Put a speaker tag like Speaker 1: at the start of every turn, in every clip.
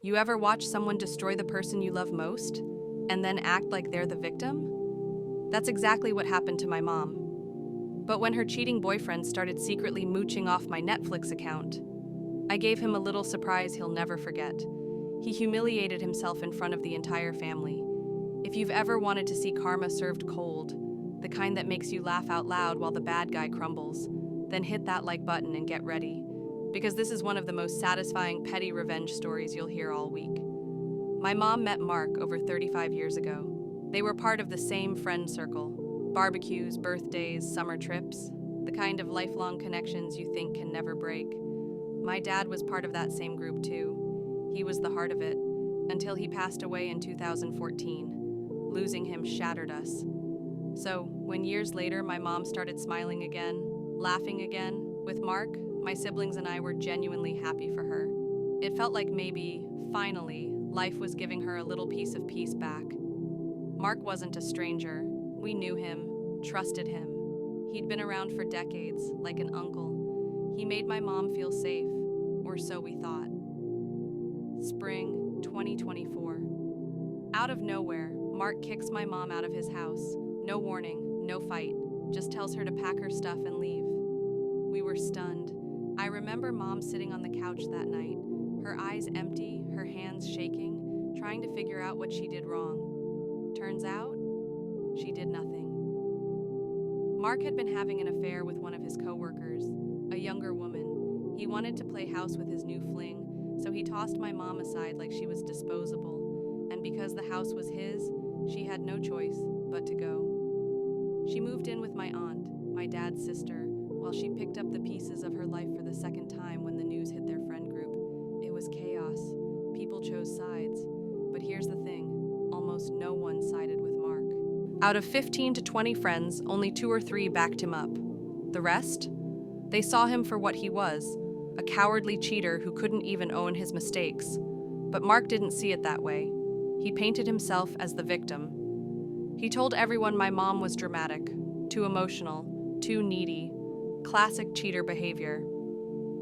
Speaker 1: You ever watch someone destroy the person you love most and then act like they're the victim? That's exactly what happened to my mom. But when her cheating boyfriend started secretly mooching off my Netflix account, I gave him a little surprise he'll never forget. He humiliated himself in front of the entire family. If you've ever wanted to see karma served cold, the kind that makes you laugh out loud while the bad guy crumbles, then hit that like button and get ready, because this is one of the most satisfying petty revenge stories you'll hear all week. My mom met Mark over 35 years ago. They were part of the same friend circle: barbecues, birthdays, summer trips, the kind of lifelong connections you think can never break. My dad was part of that same group too. He was the heart of it, until he passed away in 2014. Losing him shattered us. So, when years later my mom started smiling again, laughing again, with Mark, my siblings and I were genuinely happy for her. It felt like maybe, finally, life was giving her a little piece of peace back. Mark wasn't a stranger. We knew him, trusted him. He'd been around for decades, like an uncle. He made my mom feel safe, or so we thought. Spring 2024. Out of nowhere, Mark kicks my mom out of his house. No warning, no fight, just tells her to pack her stuff and leave. We were stunned. I remember Mom sitting on the couch that night, her eyes empty, her hands shaking, trying to figure out what she did wrong. Turns out, she did nothing. Mark had been having an affair with one of his coworkers, a younger woman. He wanted to play house with his new fling, so he tossed my mom aside like she was disposable, and because the house was his, she had no choice but to go. She moved in with my aunt, my dad's sister, while she picked up the pieces of her life for the second time when the news hit their friend group. It was chaos. People chose sides. But here's the thing, almost no one sided with Mark. Out of 15 to 20 friends, only 2 or 3 backed him up. The rest? They saw him for what he was, a cowardly cheater who couldn't even own his mistakes. But Mark didn't see it that way. He painted himself as the victim. He told everyone my mom was dramatic, too emotional, too needy, classic cheater behavior.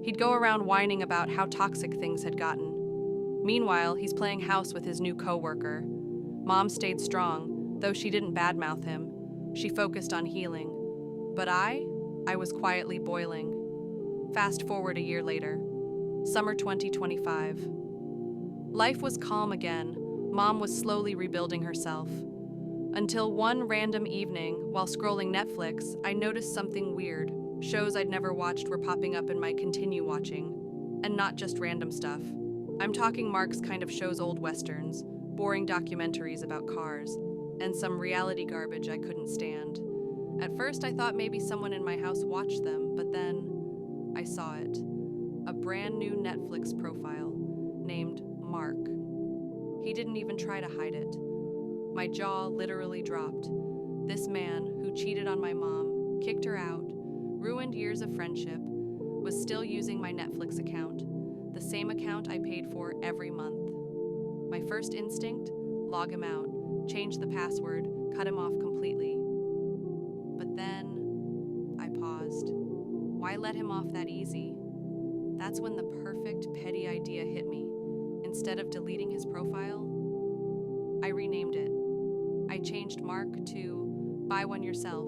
Speaker 1: He'd go around whining about how toxic things had gotten. Meanwhile, he's playing house with his new coworker. Mom stayed strong, though she didn't badmouth him. She focused on healing. But I was quietly boiling. Fast forward a year later, summer 2025. Life was calm again. Mom was slowly rebuilding herself. Until one random evening, while scrolling Netflix, I noticed something weird. Shows I'd never watched were popping up in my continue watching. And not just random stuff. I'm talking Mark's kind of show's old westerns, boring documentaries about cars, and some reality garbage I couldn't stand. At first I thought maybe someone in my house watched them, but then I saw it. A brand new Netflix profile named Mark. He didn't even try to hide it. My jaw literally dropped. This man, who cheated on my mom, kicked her out, ruined years of friendship, was still using my Netflix account, the same account I paid for every month. My first instinct? Log him out, change the password, cut him off completely. But then I paused. Why let him off that easy? That's when the perfect petty idea hit me. Instead of deleting his profile, I renamed it. I changed Mark to Buy One Yourself.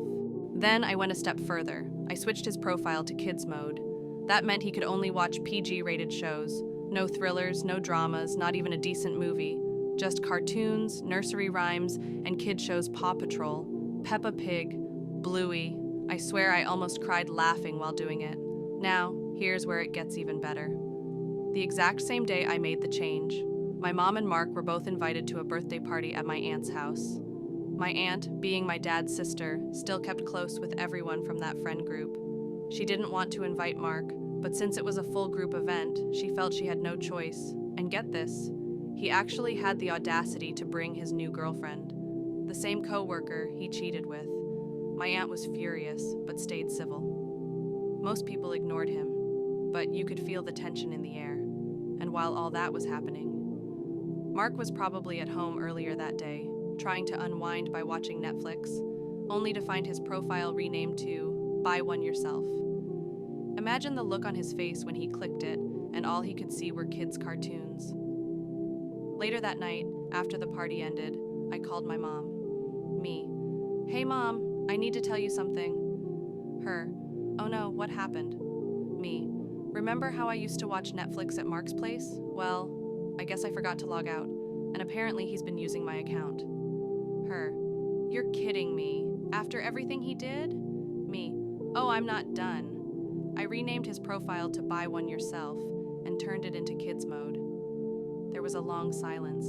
Speaker 1: Then I went a step further. I switched his profile to kids mode. That meant he could only watch PG-rated shows. No thrillers, no dramas, not even a decent movie. Just cartoons, nursery rhymes, and kid shows Paw Patrol, Peppa Pig, Bluey. I swear I almost cried laughing while doing it. Now, here's where it gets even better. The exact same day I made the change, my mom and Mark were both invited to a birthday party at my aunt's house. My aunt, being my dad's sister, still kept close with everyone from that friend group. She didn't want to invite Mark, but since it was a full group event, she felt she had no choice. And get this, he actually had the audacity to bring his new girlfriend, the same coworker he cheated with. My aunt was furious, but stayed civil. Most people ignored him, but you could feel the tension in the air. And while all that was happening, Mark was probably at home earlier that day, trying to unwind by watching Netflix, only to find his profile renamed to Buy One Yourself. Imagine the look on his face when he clicked it, and all he could see were kids' cartoons. Later that night, after the party ended, I called my mom. Me. Hey mom, I need to tell you something. Her. Oh no, what happened? Me. Remember how I used to watch Netflix at Mark's place? Well, I guess I forgot to log out, and apparently he's been using my account. Her. You're kidding me. After everything he did? Me. Oh, I'm not done. I renamed his profile to Buy One Yourself and turned it into kids mode. There was a long silence.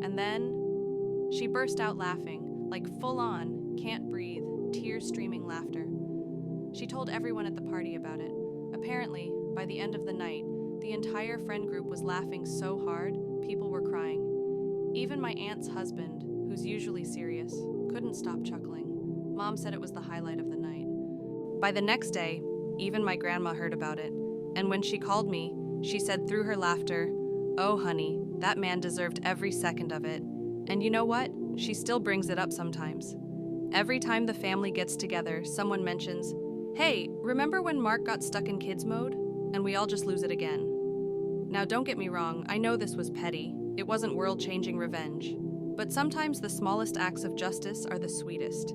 Speaker 1: And then she burst out laughing, like full on, can't breathe, tears streaming laughter. She told everyone at the party about it. Apparently, by the end of the night, the entire friend group was laughing so hard, people were crying. Even my aunt's husband, who's usually serious, couldn't stop chuckling. Mom said it was the highlight of the night. By the next day, even my grandma heard about it, and when she called me, she said through her laughter, "Oh, honey, that man deserved every second of it." And you know what? She still brings it up sometimes. Every time the family gets together, someone mentions, "Hey, remember when Mark got stuck in kids mode?" And we all just lose it again. Now, don't get me wrong, I know this was petty. It wasn't world-changing revenge. But sometimes the smallest acts of justice are the sweetest.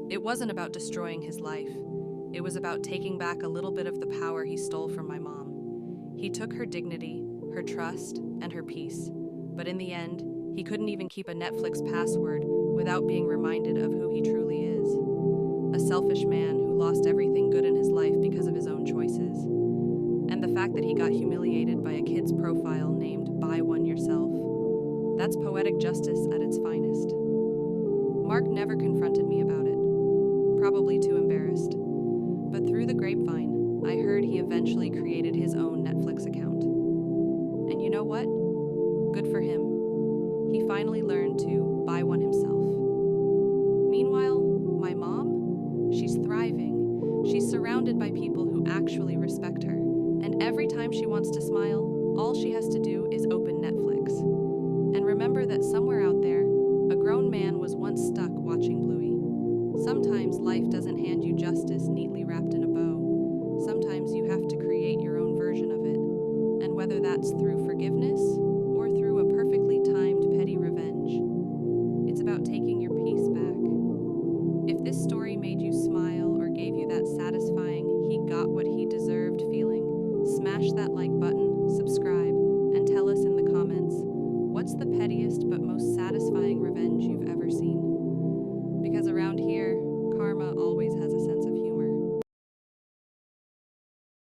Speaker 1: It wasn't about destroying his life. It was about taking back a little bit of the power he stole from my mom. He took her dignity, her trust, and her peace. But in the end, he couldn't even keep a Netflix password without being reminded of who he truly is. A selfish man who lost everything good in his life because of his own choices. And the fact that he got humiliated by a kid's profile named Buy One Yourself. That's poetic justice at its finest. Mark never confronted me about it, probably too embarrassed. But through the grapevine, I heard he eventually created his own Netflix account. And you know what? Good for him. He finally learned to buy one himself. Meanwhile, my mom? She's thriving. She's surrounded by people who actually respect her. And every time she wants to smile, all she has to do is open Netflix. And remember that somewhere out there, a grown man was once stuck watching Bluey. Sometimes life doesn't hand you justice neatly wrapped in a bow. Sometimes you have to create your own version of it. And whether that's through forgiveness or through a perfectly timed petty revenge, it's about taking your peace back. If this story made you smile or gave you that satisfying "he got what he deserved" feeling, smash that like button, subscribe,